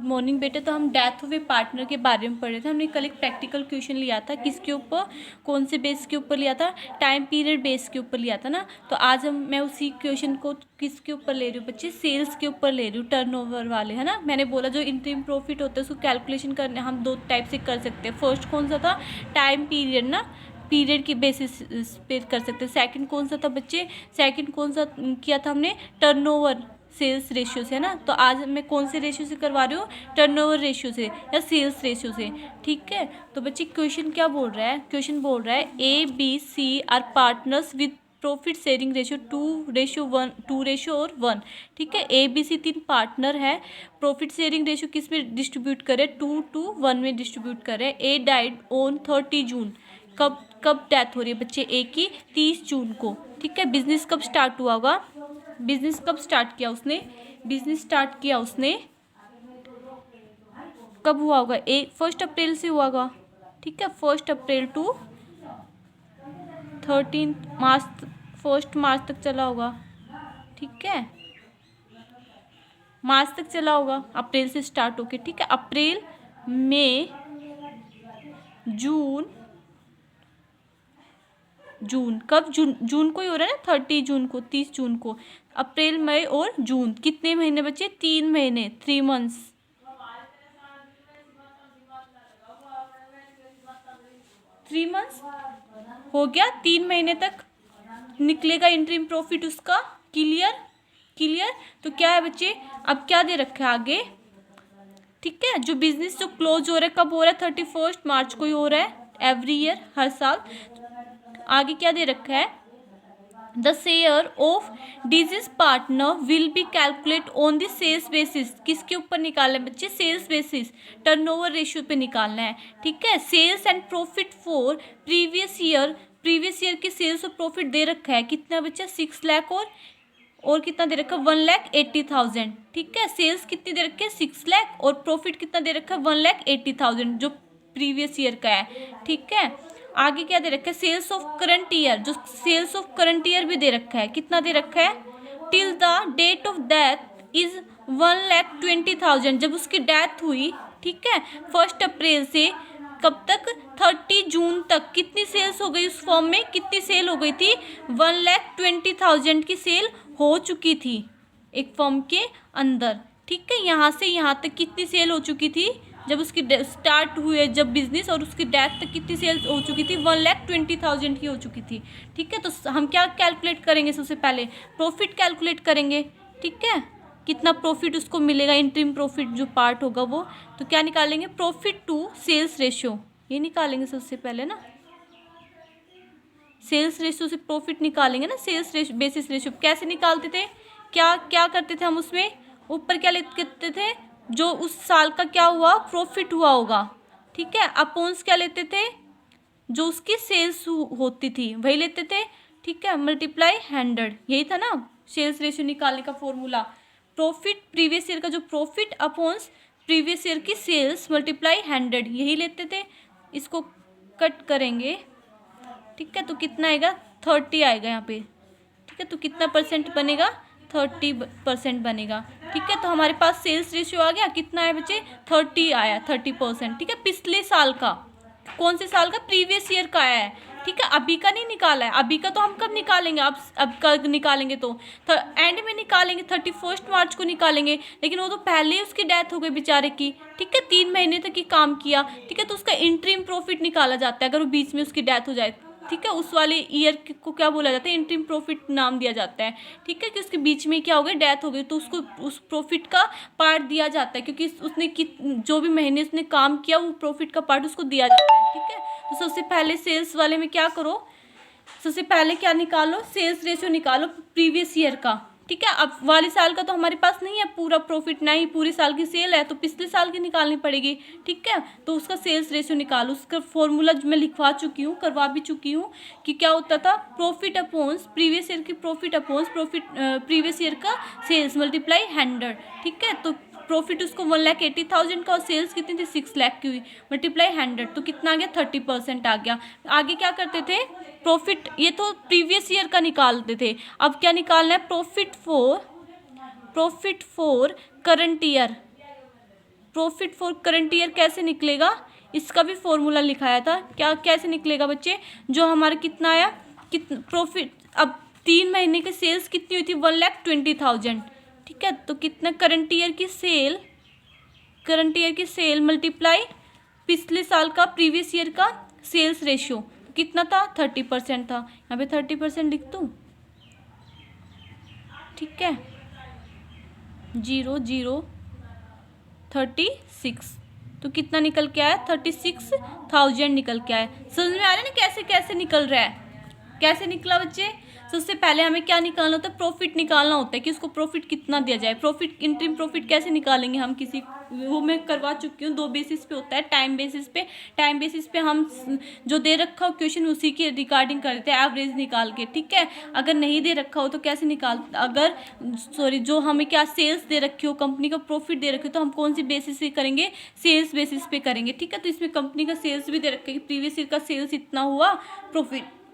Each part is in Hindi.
मॉर्निंग बेटे। तो हम डेथ ऑफ ए पार्टनर के बारे में पढ़ रहे थे। हमने कल एक प्रैक्टिकल क्वेश्चन लिया था, किसके ऊपर, कौन से बेस के ऊपर लिया था, टाइम पीरियड बेस के ऊपर लिया था ना। तो आज मैं उसी क्वेश्चन को किसके ऊपर ले रही हूँ बच्चे, सेल्स के ऊपर ले रही हूँ, टर्नओवर वाले, है ना। मैंने बोला जो इंटरिम प्रॉफिट होता है उसको कैलकुलेशन करने हम दो टाइप से कर सकते हैं। फर्स्ट कौन सा था, टाइम पीरियड ना, पीरियड की बेसिस पे कर सकते हैं। सेकंड कौन सा था बच्चे, सेकंड कौन सा किया था हमने, टर्नओवर सेल्स रेशियो से, है ना। तो आज मैं कौन से रेशियो से करवा रही हूँ, टर्नओवर रेशियो से या सेल्स रेशियो से, ठीक है। तो बच्चे क्वेश्चन क्या बोल रहा है, क्वेश्चन बोल रहा है A B C are partners with profit sharing ratio 2:1, ठीक है। ए बी सी 3 पार्टनर है, प्रॉफिट शेयरिंग रेशियो किस में डिस्ट्रीब्यूट करे, 2:1 में डिस्ट्रीब्यूट करे। ए डाइड ऑन 30 जून, कब डेथ हो रही है बच्चे ए की, 30 जून को, ठीक है। बिजनेस कब स्टार्ट हुआ होगा, बिजनेस कब स्टार्ट किया उसने, बिजनेस स्टार्ट किया उसने कब हुआ होगा, 1 अप्रैल से हुआ होगा, ठीक है। 1 अप्रैल टू 13 मार्च, 1 मार्च तक चला होगा, ठीक है। मार्च तक चला होगा, अप्रैल से स्टार्ट होके, ठीक है। अप्रैल मई जून, जून कब, जून को ही हो रहा है ना, 30 जून को, 30 जून को। अप्रैल मई और जून, कितने महीने बचे, 3 महीने, 3 मंथ्स। हो गया, 3 महीने तक निकलेगा इंटरिम प्रॉफिट उसका, क्लियर, क्लियर। तो क्या है बच्चे, अब क्या दे रखा है आगे, ठीक है। जो बिजनेस जो क्लोज हो रहा है कब हो रहा है, 31 मार्च को ही हो रहा है, एवरी ईयर, हर साल। आगे क्या दे रखा है, the share of deceased partner will be calculate on the sales basis, किसके ऊपर निकालना है बच्चे, सेल्स बेसिस, टर्नओवर रेशियो पे निकालना है, ठीक है। Sales and profit for previous year, previous year के सेल्स और प्रॉफिट दे रखा है, कितना बच्चा, 6 लाख और कितना दे रखा है, 1,80,000, ठीक है। सेल्स कितनी दे रखी है, 6 लाख, और प्रॉफिट कितना दे रखा है, 1,80,000, जो प्रीवियस ईयर का है, ठीक है। आगे क्या दे रखा है, सेल्स ऑफ करंट ईयर, जो सेल्स ऑफ करंट ईयर भी दे रखा है, कितना दे रखा है, till the date of death is 1,20,000, जब उसकी डेथ हुई, ठीक है, 1 अप्रैल से कब तक, 30 जून तक, कितनी सेल्स हो गई उस फॉर्म में, कितनी सेल हो गई थी, 1,20,000 की सेल हो चुकी थी एक फॉर्म के अंदर, ठीक है। यहाँ से यहाँ तक कितनी सेल हो चुकी थी जब उसकी स्टार्ट हुए, जब बिजनेस, और उसकी डेथ तक कितनी सेल्स हो चुकी थी, 1,20,000 की हो चुकी थी, ठीक है। तो हम क्या कैलकुलेट करेंगे, सबसे पहले प्रॉफिट कैलकुलेट करेंगे, ठीक है। कितना प्रॉफिट उसको मिलेगा, इंटरिम प्रॉफिट जो पार्ट होगा वो, तो क्या निकालेंगे, प्रॉफिट टू सेल्स रेशियो, ये निकालेंगे सबसे पहले ना, सेल्स रेशियो से प्रॉफिट निकालेंगे ना, सेल्स रेशियो बेसिस रेशियो कैसे निकालते थे, क्या क्या करते थे हम उसमें, ऊपर क्या लेते थे, जो उस साल का क्या हुआ, प्रॉफिट हुआ होगा, ठीक है। अपॉन्स क्या लेते थे, जो उसकी सेल्स होती थी वही लेते थे, ठीक है, मल्टीप्लाई 100, यही था ना सेल्स रेशियो निकालने का फॉर्मूला। प्रॉफिट प्रीवियस ईयर का जो प्रॉफिट अपॉन्स प्रीवियस ईयर की सेल्स मल्टीप्लाई 100, यही लेते थे। इसको कट करेंगे, ठीक है, तो कितना आएगा, 30 आएगा यहाँ पे, ठीक है। तो कितना परसेंट बनेगा, 30% बनेगा, ठीक है। तो हमारे पास सेल्स रेशियो आ गया, कितना है बच्चे, 30 आया, 30%, ठीक है। पिछले साल का, कौन से साल का, प्रीवियस ईयर का आया है, ठीक है। अभी का नहीं निकाला है, अभी का तो हम कब निकालेंगे, अब कब निकालेंगे, तो एंड में निकालेंगे, 31 मार्च को निकालेंगे, लेकिन वो तो पहले ही उसकी डेथ हो गई बेचारे की, ठीक है। 3 महीने तक ही काम किया, ठीक है। तो उसका इंटरिम प्रॉफिट निकाला जाता है अगर वो बीच में उसकी डेथ हो जाए, ठीक है। उस वाले ईयर को क्या बोला जाता है, इंटरिम प्रॉफिट नाम दिया जाता है, ठीक है। कि उसके बीच में क्या हो गया, डेथ हो गई, तो उसको उस प्रॉफिट का पार्ट दिया जाता है, क्योंकि उसने जो भी महीने उसने काम किया वो प्रॉफिट का पार्ट उसको दिया जाता है, ठीक है। तो सबसे पहले सेल्स वाले में क्या करो, सबसे पहले क्या निकालो, सेल्स रेशियो निकालो प्रीवियस ईयर का, ठीक है। अब वाले साल का तो हमारे पास नहीं है पूरा प्रॉफिट, ना ही पूरी साल की सेल है, तो पिछले साल की निकालनी पड़ेगी, ठीक है। तो उसका सेल्स रेशियो निकालो, उसका फॉर्मूला मैं लिखवा चुकी हूँ, करवा भी चुकी हूँ, कि क्या होता था, प्रॉफिट अपॉन्स प्रीवियस ईयर की प्रॉफिट अपॉन्स प्रॉफिट प्रीवियस ईयर का सेल्स मल्टीप्लाई 100, ठीक है। तो प्रॉफिट उसको 1,80,000 का, और सेल्स कितनी थी, 6 लाख की हुई, मल्टीप्लाई 100, तो कितना आ गया, 30% आ गया। आगे क्या करते थे, प्रॉफिट, ये तो प्रीवियस ईयर का निकालते थे, अब क्या निकालना है, profit for current year, profit for current year कैसे निकलेगा, इसका भी फॉर्मूला लिखाया था। क्या कैसे निकलेगा बच्चे, जो हमारा कितना आया, कितना प्रॉफिट, अब 3 महीने की सेल्स कितनी हुई थी, 1,20,000, ठीक है। तो कितना करंट ईयर की सेल मल्टीप्लाई पिछले साल का, प्रीवियस ईयर का सेल्स रेशियो कितना था, 30% था। यहाँ पे 30% लिख दूँ, ठीक है, 0,036, तो कितना निकल के आया, 36,000 निकल के आया। समझ में आ रहा है ना कैसे कैसे निकल रहा है, कैसे निकला बच्चे। सबसे पहले हमें क्या निकालना होता है, प्रॉफिट निकालना होता है कि उसको प्रॉफिट कितना दिया जाए। प्रॉफिट, इंटरिम प्रॉफिट कैसे निकालेंगे हम, किसी वो मैं करवा चुकी हूँ, 2 बेसिस पे होता है। टाइम बेसिस पे हम जो दे रखा हो क्वेश्चन उसी के रिगार्डिंग करते हैं, एवरेज निकाल के, ठीक है। अगर नहीं दे रखा हो तो कैसे जो हमें क्या सेल्स दे रखी हो, कंपनी का प्रॉफिट दे रखी हो, तो हम कौन सी बेसिस पे करेंगे, सेल्स बेसिस पे करेंगे, ठीक है। तो इसमें कंपनी का सेल्स भी दे रखा है कि प्रीवियस ईयर का सेल्स इतना हुआ,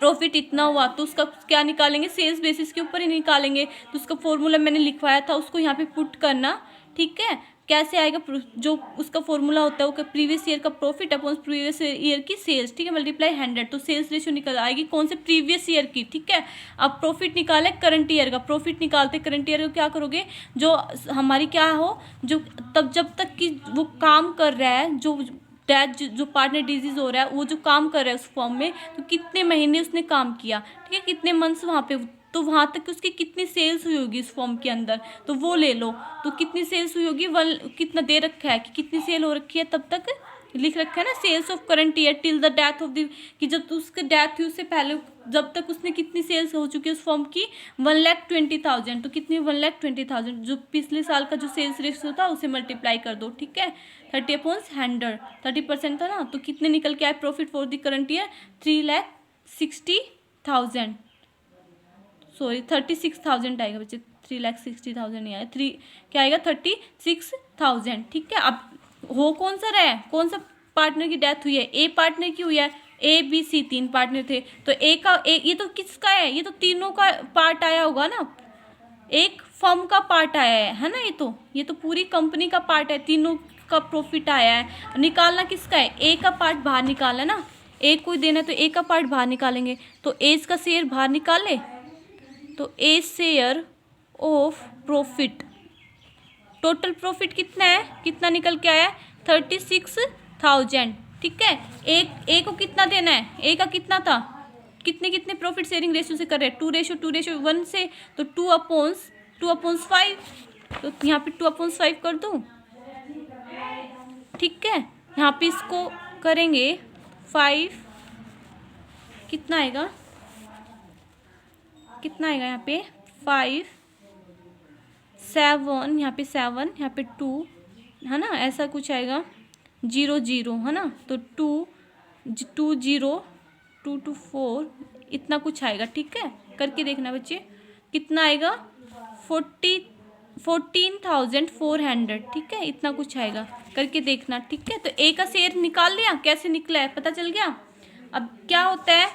प्रॉफिट इतना हुआ, तो उसका क्या निकालेंगे, सेल्स बेसिस के ऊपर ही निकालेंगे। तो उसका फॉर्मूला मैंने लिखवाया था, उसको यहाँ पे पुट करना, ठीक है। कैसे आएगा, जो उसका फॉर्मूला होता है वो प्रीवियस ईयर का प्रॉफिट अपॉन प्रीवियस ईयर की सेल्स, ठीक है, मल्टीप्लाई 100, तो सेल्स रेशियो निकल आएगी कौन से, प्रीवियस ईयर की, ठीक है। अब प्रॉफिट निकाले करंट ईयर का, प्रॉफिट निकालते करंट ईयर को क्या करोगे, जो हमारी क्या हो, जो तब जब तक कि वो काम कर रहा है, जो पार्टनर डिजीज हो रहा है, वो जो काम कर रहा है उस फॉर्म में, तो कितने महीने उसने काम किया, ठीक है, कितने मंथ्स वहाँ पे, तो वहाँ तक उसकी कितनी सेल्स हुई होगी इस फॉर्म के अंदर, तो वो ले लो। तो कितनी सेल्स हुई होगी, कितना दे रखा है कि कितनी सेल हो रखी है, तब तक लिख रखा है ना, sales of current year till the death of the, कि जब तो उसकी डेथ हुई उससे पहले जब तक उसने कितनी सेल्स हो चुकी है उस फॉर्म की, 1,20,000, तो कितनी 1,20,000, जो पिछले साल का जो सेल्स रेशियो था उसे मल्टीप्लाई कर दो, ठीक है, 30/100, 30% था ना, तो कितने निकल के आए profit for the current year, 3,60,000, sorry 36,000 आएगा बच्चे, 3,60,000 नहीं आया, क्या आएगा, 36,000, ठीक है। अब हो कौन सा रहा है, कौन सा पार्टनर की डेथ हुई है, ए पार्टनर की हुई है, ए बी सी 3 पार्टनर थे, तो ये तो किसका है, ये तो तीनों का पार्ट आया होगा ना, एक फर्म का पार्ट आया है ना, ये तो पूरी कंपनी का पार्ट है, तीनों का प्रॉफिट आया है। निकालना किसका है, ए का पार्ट बाहर निकालना ना, ए को देना तो ए का पार्ट बाहर निकालेंगे, तो एज का शेयर बाहर निकाले, तो a share of profit, total profit कितना है, कितना निकल के आया, 36,000, ठीक है। ए को कितना देना है, ए का कितना था, कितने प्रॉफिट शेयरिंग रेशियो से कर रहे हैं, 2:1 से, तो 2/5, तो यहाँ पे 2/5 कर दूँ, ठीक है। यहाँ पे इसको करेंगे 5, कितना आएगा यहाँ पे 5, 7, यहाँ पे 7, यहाँ पे 2 है ना, ऐसा कुछ आएगा, 0 0 है ना, तो 2 0 2 to 4 इतना कुछ आएगा, ठीक है। करके देखना बच्चे कितना आएगा, 14,400, ठीक है, इतना कुछ आएगा, करके देखना, ठीक है। तो ए का शेयर निकाल लिया, कैसे निकला है पता चल गया। अब क्या होता है,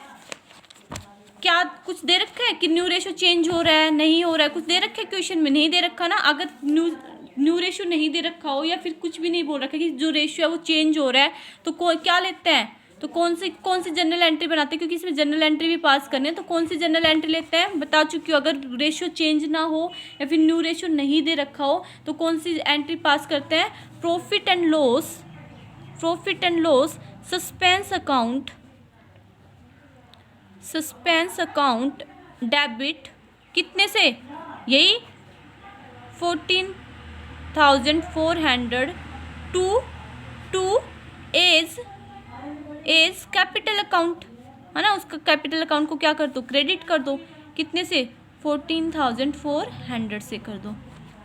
क्या कुछ दे रखा है कि न्यू रेशियो चेंज हो रहा है, नहीं हो रहा है, कुछ दे रखा है क्वेश्चन में, नहीं दे रखा ना। अगर न्यू रेशियो नहीं दे रखा हो या फिर कुछ भी नहीं बोल रखा कि जो रेशियो है वो चेंज हो रहा है, तो क्या लेते हैं, तो कौन सी जनरल एंट्री बनाते हैं, क्योंकि इसमें जनरल एंट्री भी पास करने हैं, तो कौन सी जनरल एंट्री लेते हैं बता चुकी हूँ। अगर रेशियो चेंज ना हो या फिर न्यू रेशियो नहीं दे रखा हो तो कौन सी एंट्री पास करते हैं, profit and loss suspense account debit, कितने से, यही 14,400 टू एज कैपिटल अकाउंट, है ना, उसका कैपिटल अकाउंट को क्या कर दो, क्रेडिट कर दो, कितने से, 14,400 से कर दो।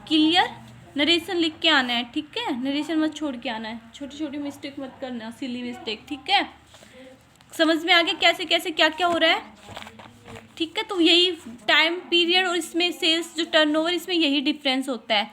क्लियर, नरेशन लिख के आना है, ठीक है, नरेशन मत छोड़ के आना है, छोटी छोटी मिस्टेक मत करना, सिली मिस्टेक, ठीक है। समझ में आ गया कैसे कैसे क्या क्या हो रहा है, ठीक है। तो यही टाइम पीरियड और इसमें सेल्स जो टर्नओवर, इसमें यही डिफरेंस होता है।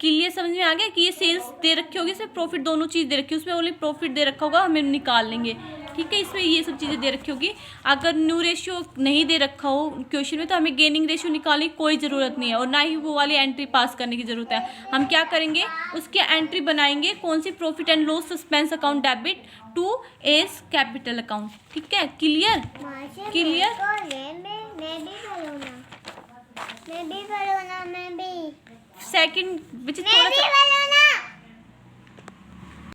क्लियर, समझ में आ गया कि ये सेल्स दे रखी होगी, इसमें प्रॉफिट, दोनों चीज़ दे रखी है, उसमें ओनली प्रॉफिट दे रखा होगा, हमें निकाल लेंगे, ठीक है, इसमें ये सब चीज़ें दे रखी होगी। अगर न्यू रेशियो नहीं दे रखा हो क्वेश्चन में तो हमें गेनिंग रेशियो निकालने की कोई ज़रूरत नहीं है और ना ही वो वाली एंट्री पास करने की ज़रूरत है। हम क्या करेंगे, उसकी एंट्री बनाएंगे कौन सी, profit and loss suspense account debit to S capital account. ठीक है, क्लियर क्लियर। सेकंड बच्चे थोड़ा सा